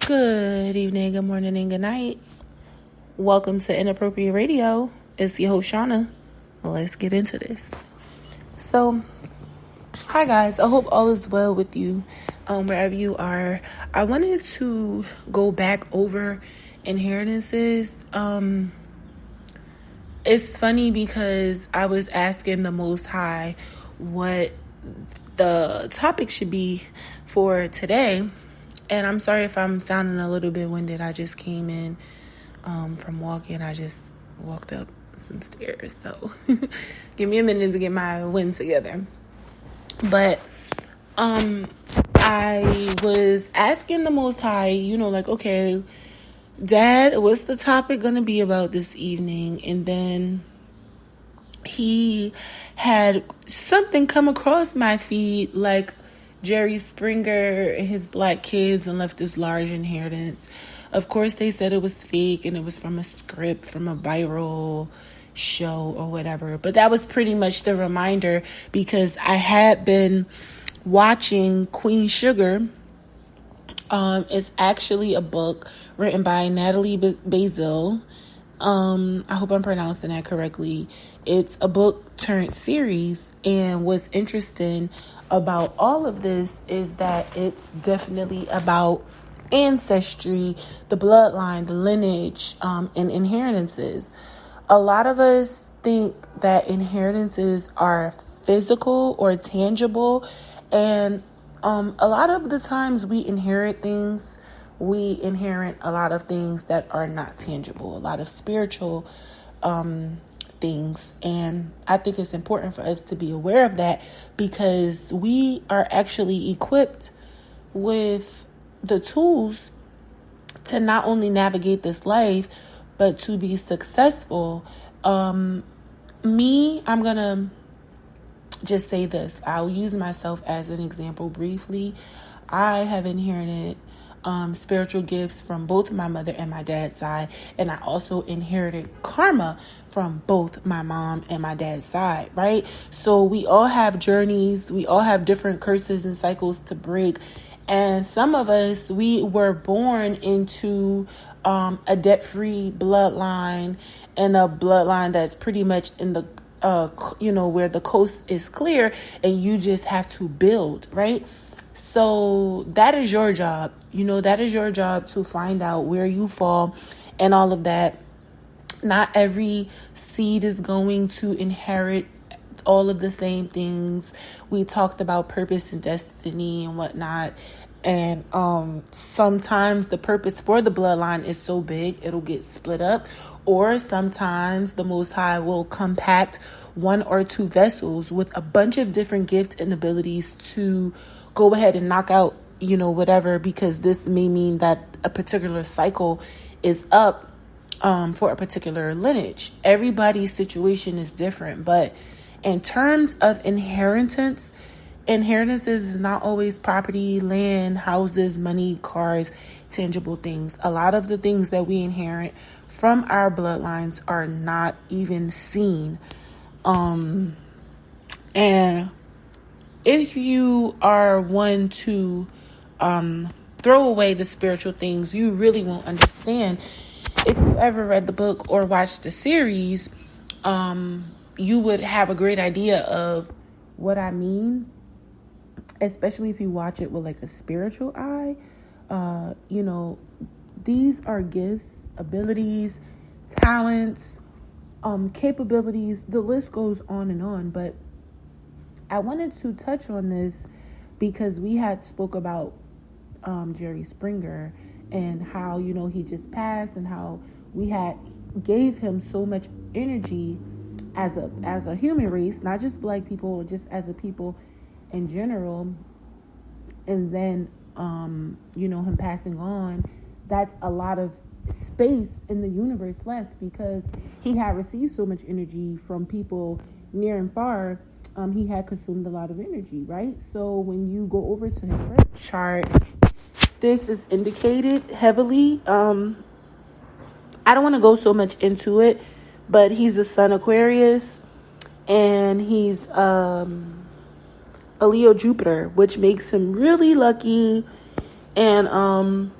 Good evening, good morning, and good night. Welcome to Inappropriate Radio. It's your host, Shauna. Let's get into this. So, hi guys. I hope all is well with you, wherever you are. I wanted to go back over inheritances. It's funny because I was asking the Most High what the topic should be for today. And I'm sorry if I'm sounding a little bit winded. I just came in from walking. I just walked up some stairs. So give me a minute to get my wind together. But I was asking the Most High, okay, Dad, what's the topic going to be about this evening? And then he had something come across my feed like Jerry Springer and his black kids and left this large inheritance. Of course, they said it was fake and it was from a script, from a viral show or whatever. But that was pretty much the reminder because I had been watching Queen Sugar. It's actually a book written by Natalie Basil. I hope I'm pronouncing that correctly. It's a book turned series, and what's interesting about all of this is that it's definitely about ancestry, the bloodline, the lineage, and inheritances. A lot of us think that inheritances are physical or tangible, and a lot of the times we inherit a lot of things that are not tangible, a lot of spiritual things. And I think it's important for us to be aware of that because we are actually equipped with the tools to not only navigate this life, but to be successful. I'm going to just say this. I'll use myself as an example briefly. I have inherited spiritual gifts from both my mother and my dad's side, and I also inherited karma from both my mom and my dad's side, right? So we all have journeys, we all have different curses and cycles to break, and some of us, we were born into a debt-free bloodline, and a bloodline that's pretty much in the where the coast is clear and you just have to build, right? So that is your job. That is your job to find out where you fall and all of that. Not every seed is going to inherit all of the same things. We talked about purpose and destiny and whatnot. And sometimes the purpose for the bloodline is so big, it'll get split up. Or sometimes the Most High will compact one or two vessels with a bunch of different gifts and abilities to go ahead and knock out, whatever, because this may mean that a particular cycle is up for a particular lineage. Everybody's situation is different, but in terms of inheritances is not always property, land, houses, money, cars, tangible things. A lot of the things that we inherit from our bloodlines are not even seen. And if you are one to throw away the spiritual things, you really won't understand. If you ever read the book or watched the series, you would have a great idea of what I mean, especially if you watch it with like a spiritual eye. These are gifts, abilities, talents, capabilities. The list goes on and on, but I wanted to touch on this because we had spoke about Jerry Springer and how, he just passed and how we had gave him so much energy as a human race, not just black people, just as a people in general. And then, him passing on, that's a lot of space in the universe left because he had received so much energy from people near and far. He had consumed a lot of energy, right? So when you go over to his birth chart, this is indicated heavily. I don't want to go so much into it, but he's a Sun Aquarius, and he's a Leo Jupiter, which makes him really lucky. And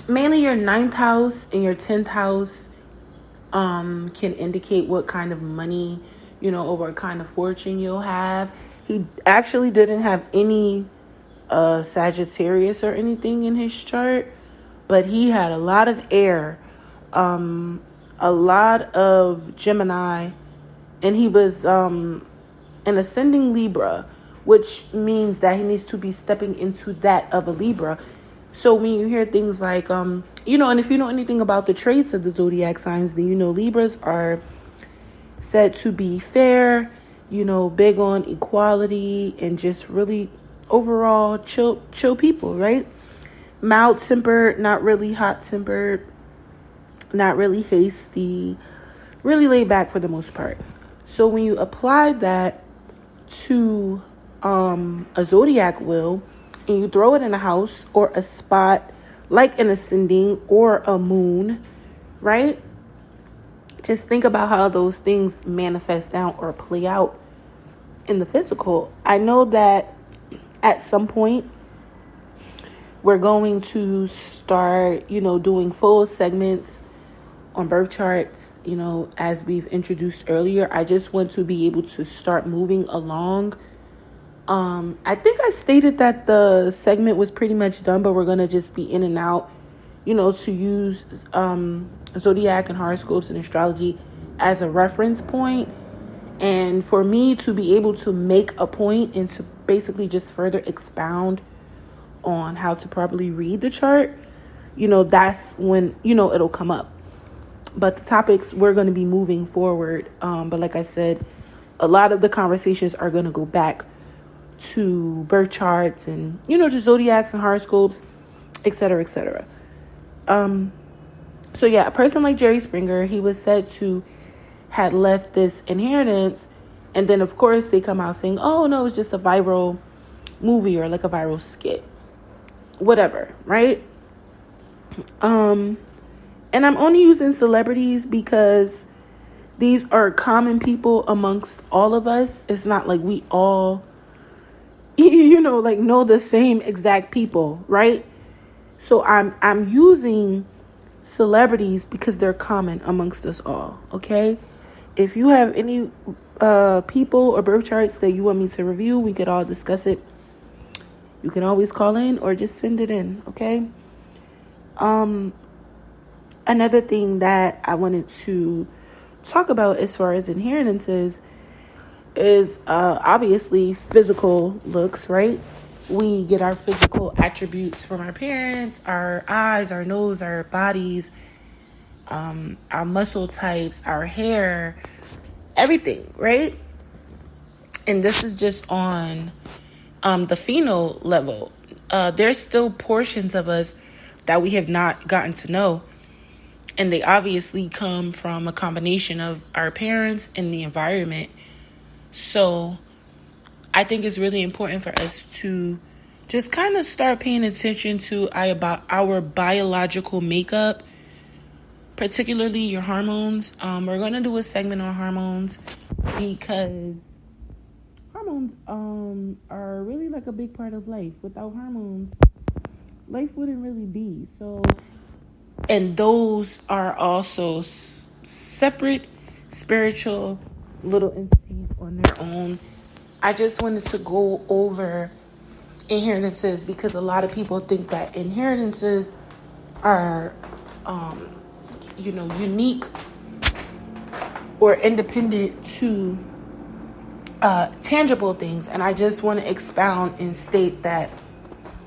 mainly your 9th house and your 10th house can indicate what kind of money, or what kind of fortune you'll have. He actually didn't have any Sagittarius or anything in his chart, but he had a lot of air, a lot of Gemini, and he was an ascending Libra, which means that he needs to be stepping into that of a Libra. So when you hear things like, and if you know anything about the traits of the zodiac signs, then Libras are said to be fair, big on equality and just really overall chill people, right? Mild-tempered, not really hot-tempered, not really hasty, really laid back for the most part. So when you apply that to a zodiac wheel, and you throw it in a house or a spot like an ascending or a moon, right? Just think about how those things manifest down or play out in the physical. I know that at some point we're going to start, doing full segments on birth charts, as we've introduced earlier. I just want to be able to start moving along. I think I stated that the segment was pretty much done, but we're going to just be in and out, to use zodiac and horoscopes and astrology as a reference point. And for me to be able to make a point and to basically just further expound on how to properly read the chart, that's when, it'll come up. But the topics, we're going to be moving forward. But like I said, a lot of the conversations are going to go back to birth charts and, just zodiacs and horoscopes, etc., etc. So yeah, a person like Jerry Springer, he was said to had left this inheritance, and then of course they come out saying, oh no, it's just a viral movie or like a viral skit, whatever, right? And I'm only using celebrities because these are common people amongst all of us. It's not like we all know the same exact people, right? So I'm using celebrities because they're common amongst us all, okay? If you have any people or birth charts that you want me to review, we could all discuss it. You can always call in or just send it in, okay? Another thing that I wanted to talk about as far as inheritances is obviously physical looks, right? We get our physical attributes from our parents, our eyes, our nose, our bodies, our muscle types, our hair, everything, right? And this is just on the pheno level. There's still portions of us that we have not gotten to know. And they obviously come from a combination of our parents and the environment. So I think it's really important for us to just kind of start paying attention to our biological makeup, particularly your hormones. We're going to do a segment on hormones because hormones are really like a big part of life. Without hormones, life wouldn't really be. So, and those are also separate spiritual little entities on their own. I just wanted to go over inheritances because a lot of people think that inheritances are, unique or independent to tangible things. And I just want to expound and state that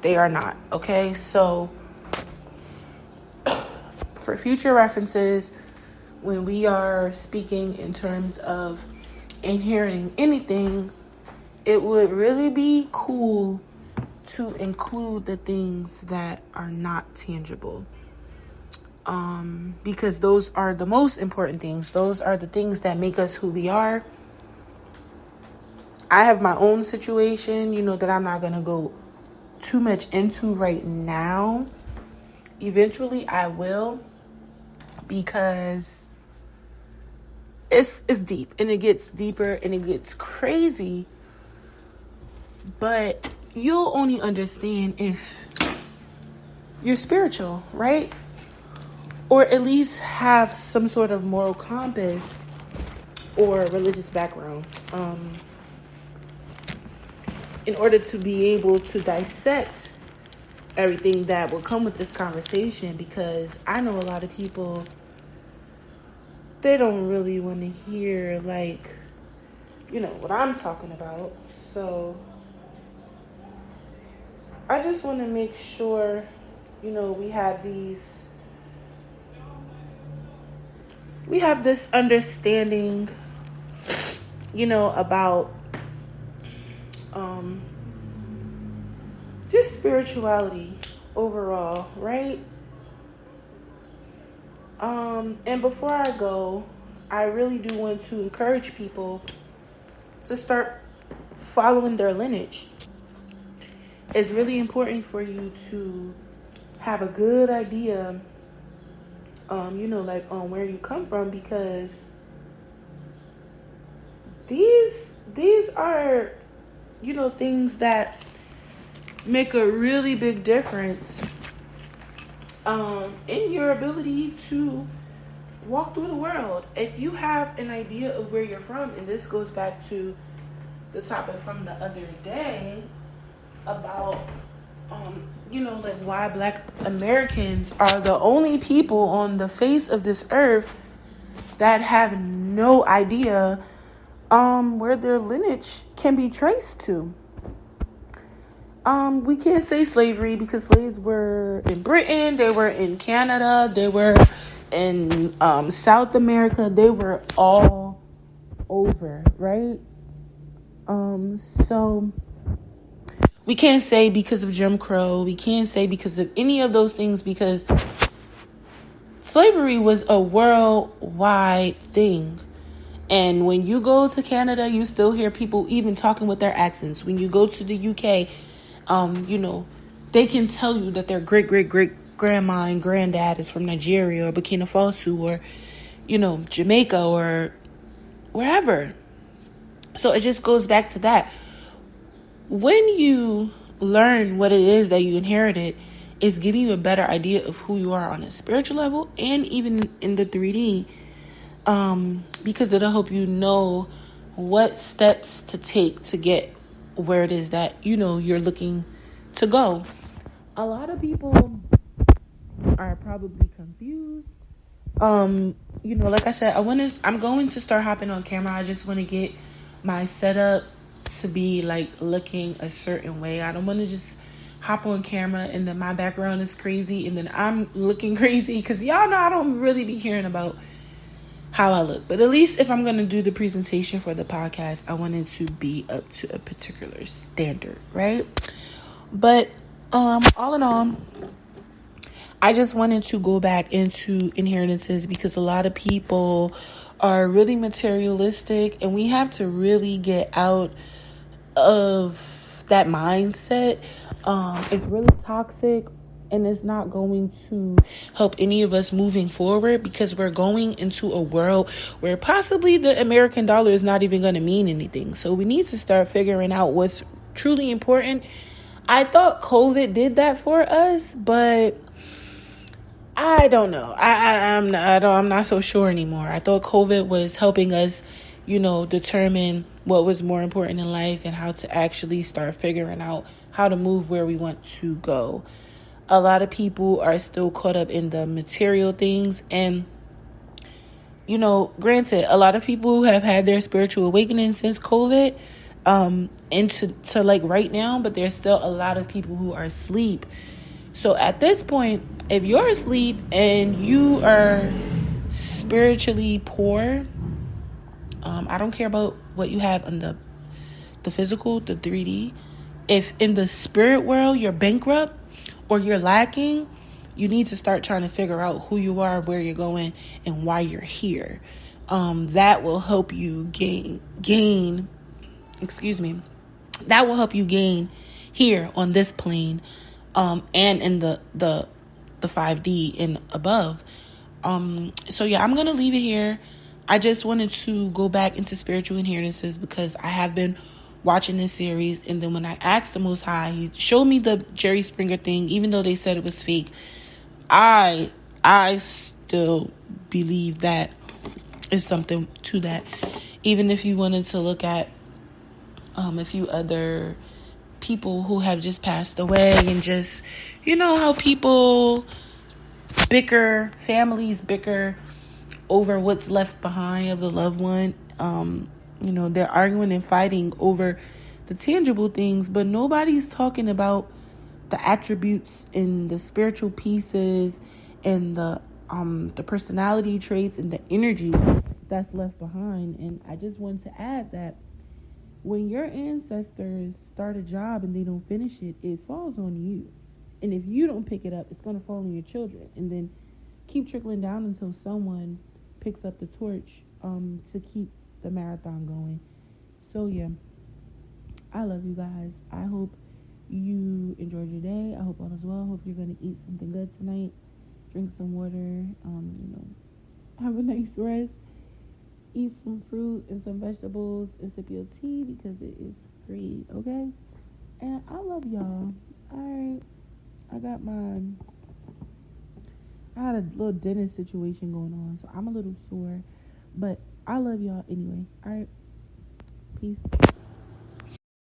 they are not. Okay, so for future references, when we are speaking in terms of inheriting anything, it would really be cool to include the things that are not tangible. Because those are the most important things. Those are the things that make us who we are. I have my own situation, that I'm not going to go too much into right now. Eventually I will, because it's deep and it gets deeper and it gets crazy. But you'll only understand if you're spiritual, right? Or at least have some sort of moral compass or religious background, in order to be able to dissect everything that will come with this conversation. Because I know a lot of people, they don't really want to hear, like, what I'm talking about. So I just want to make sure, we have this understanding, about just spirituality overall, right? And before I go, I really do want to encourage people to start following their lineage. It's really important for you to have a good idea, on where you come from, because these are, things that make a really big difference in your ability to walk through the world. If you have an idea of where you're from, and this goes back to the topic from the other day about why Black Americans are the only people on the face of this earth that have no idea where their lineage can be traced to. We can't say slavery, because slaves were in Britain, they were in Canada, they were in South America, they were all over, right? So we can't say because of Jim Crow, we can't say because of any of those things, because slavery was a worldwide thing. And when you go to Canada, you still hear people even talking with their accents. When you go to the UK, they can tell you that their great-great-great-grandma and granddad is from Nigeria or Burkina Faso or, Jamaica or wherever. So it just goes back to that. When you learn what it is that you inherited, it's giving you a better idea of who you are on a spiritual level and even in the 3D, because it'll help you know what steps to take to get where it is that, you're looking to go. A lot of people are probably confused. Like I said, I'm going to start hopping on camera. I just want to get my setup to be like looking a certain way. I don't want to just hop on camera and then my background is crazy and then I'm looking crazy, because y'all know I don't really be caring about how I look. But at least if I'm going to do the presentation for the podcast, I want it to be up to a particular standard, right? But all in all, I just wanted to go back into inheritances, because a lot of people are really materialistic, and we have to really get out of that mindset. It's really toxic, and it's not going to help any of us moving forward, because we're going into a world where possibly the American dollar is not even going to mean anything. So we need to start figuring out what's truly important. I thought COVID did that for us, but I don't know. I'm not so sure anymore. I thought COVID was helping us, determine what was more important in life and how to actually start figuring out how to move where we want to go. A lot of people are still caught up in the material things, and granted, a lot of people have had their spiritual awakening since COVID, into like right now, but there's still a lot of people who are asleep. So at this point, if you're asleep and you are spiritually poor, I don't care about what you have in the physical, the 3D. If in the spirit world you're bankrupt or you're lacking, you need to start trying to figure out who you are, where you're going, and why you're here. That will help you gain. That will help you gain here on this plane, and in the 5D and above. So yeah, I'm gonna leave it here. I just wanted to go back into spiritual inheritances because I have been watching this series. And then when I asked the Most High, he showed me the Jerry Springer thing, even though they said it was fake. I still believe that is something to that. Even if you wanted to look at a few other people who have just passed away, and just, how people bicker, families bicker over what's left behind of the loved one. They're arguing and fighting over the tangible things, but nobody's talking about the attributes and the spiritual pieces and the personality traits and the energy that's left behind. And I just wanted to add that when your ancestors start a job and they don't finish it, it falls on you. And if you don't pick it up, it's going to fall on your children. And then keep trickling down until someone picks up the torch to keep the marathon going. So, yeah, I love you guys. I hope you enjoyed your day. I hope all is well. I hope you're going to eat something good tonight. Drink some water. Have a nice rest. Eat some fruit and some vegetables and sip your tea because it is great, okay? And I love y'all. Alright. I had a little dentist situation going on, so I'm a little sore. But I love y'all anyway. Alright. Peace.